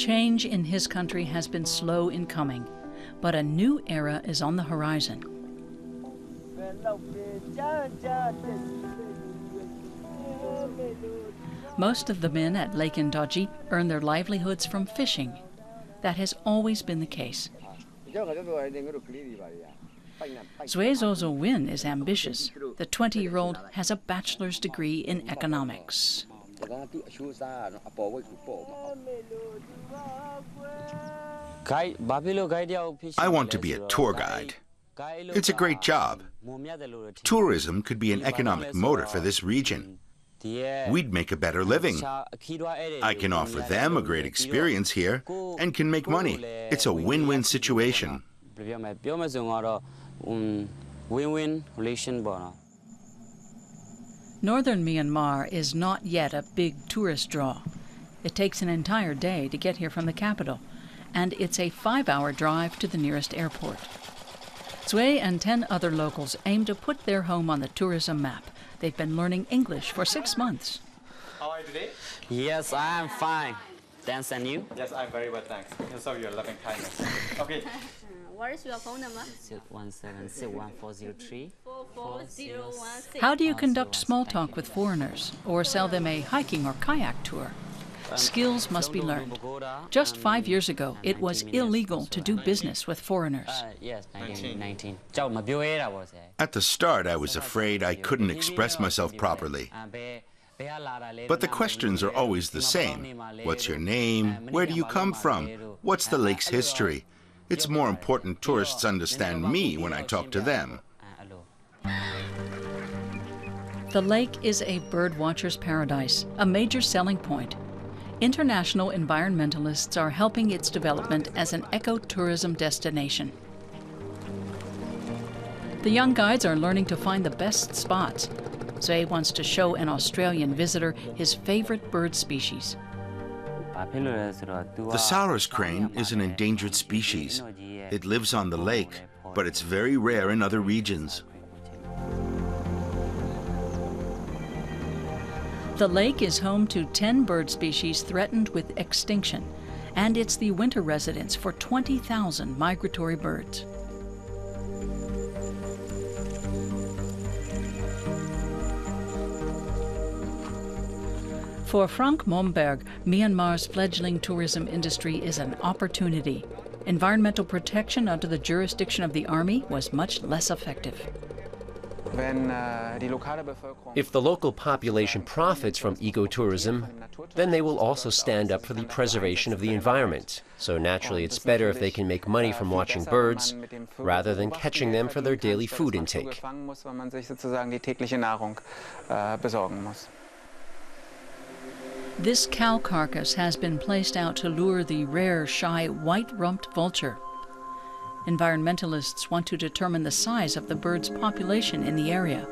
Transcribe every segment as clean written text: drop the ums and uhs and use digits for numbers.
Change in his country has been slow in coming, but a new era is on the horizon. Most of the men at Lake Indawgyi earn their livelihoods from fishing. That has always been the case. Zozo Win is ambitious. The 20-year-old has a bachelor's degree in economics. I want to be a tour guide. It's a great job. Tourism could be an economic motor for this region. We'd make a better living. I can offer them a great experience here and can make money. It's a win-win situation. Northern Myanmar is not yet a big tourist draw. It takes an entire day to get here from the capital, and it's a 5-hour drive to the nearest airport. Zui and 10 other locals aim to put their home on the tourism map. They've been learning English for 6 months. How are you today? Yes, I am fine. Thanks, and you? Yes, I'm very well, thanks. Because of your loving kindness. Okay. What is your phone number? 617-61403. How do you conduct small talk with foreigners or sell them a hiking or kayak tour? Skills must be learned. Just 5 years ago, it was illegal to do business with foreigners. Yes, 19. At the start, I was afraid I couldn't express myself properly. But the questions are always the same. What's your name? Where do you come from? What's the lake's history? It's more important tourists understand me when I talk to them. The lake is a birdwatcher's paradise, a major selling point. International environmentalists are helping its development as an ecotourism destination. The young guides are learning to find the best spots. Zay wants to show an Australian visitor his favorite bird species. The Saurus crane is an endangered species. It lives on the lake, but it's very rare in other regions. The lake is home to 10 bird species threatened with extinction, and it's the winter residence for 20,000 migratory birds. For Frank Momberg, Myanmar's fledgling tourism industry is an opportunity. Environmental protection under the jurisdiction of the army was much less effective. If the local population profits from ecotourism, then they will also stand up for the preservation of the environment. So naturally, it's better if they can make money from watching birds rather than catching them for their daily food intake. This cow carcass has been placed out to lure the rare, shy, white-rumped vulture. Environmentalists want to determine the size of the bird's population in the area.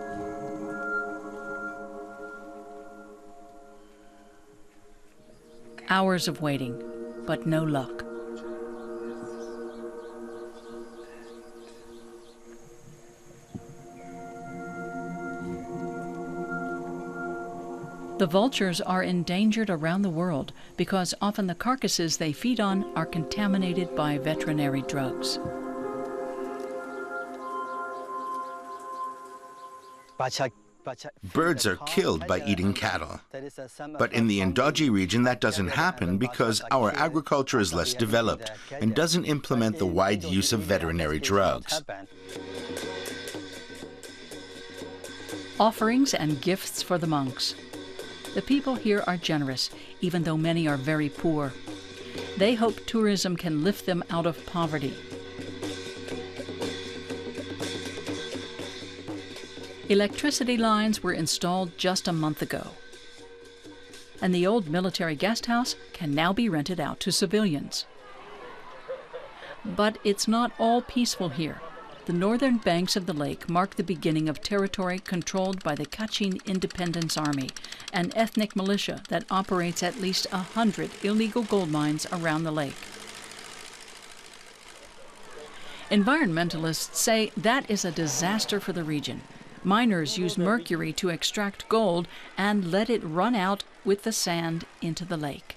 Hours of waiting, but no luck. The vultures are endangered around the world because often the carcasses they feed on are contaminated by veterinary drugs. Birds are killed by eating cattle. But in the Indawgyi region, that doesn't happen because our agriculture is less developed and doesn't implement the wide use of veterinary drugs. Offerings and gifts for the monks. The people here are generous, even though many are very poor. They hope tourism can lift them out of poverty. Electricity lines were installed just a month ago, and the old military guest house can now be rented out to civilians. But it's not all peaceful here. The northern banks of the lake mark the beginning of territory controlled by the Kachin Independence Army, an ethnic militia that operates at least 100 illegal gold mines around the lake. Environmentalists say that is a disaster for the region. Miners use mercury to extract gold and let it run out with the sand into the lake.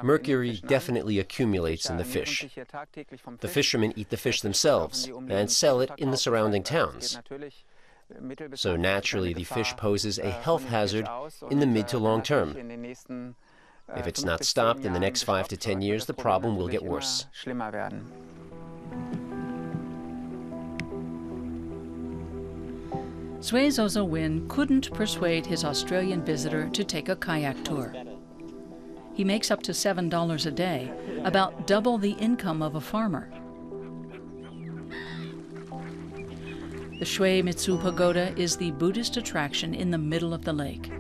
Mercury definitely accumulates in the fish. The fishermen eat the fish themselves and sell it in the surrounding towns. So naturally, the fish poses a health hazard in the mid to long term. If it's not stopped in the next 5 to 10 years, the problem will get worse. Sui Zozo Win couldn't persuade his Australian visitor to take a kayak tour. He makes up to $7 a day, about double the income of a farmer. The Shui Mitsu Pagoda is the Buddhist attraction in the middle of the lake.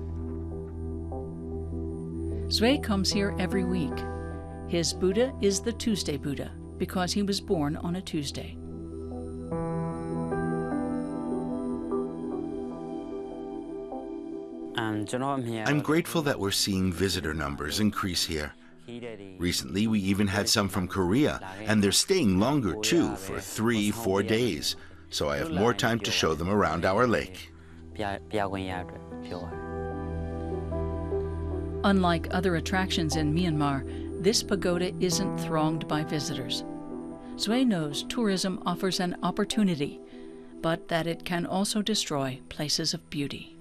Sui comes here every week. His Buddha is the Tuesday Buddha because he was born on a Tuesday. I'm grateful that we're seeing visitor numbers increase here. Recently, we even had some from Korea, and they're staying longer too, for 3-4 days. So I have more time to show them around our lake. Unlike other attractions in Myanmar, this pagoda isn't thronged by visitors. Sui knows tourism offers an opportunity, but that it can also destroy places of beauty.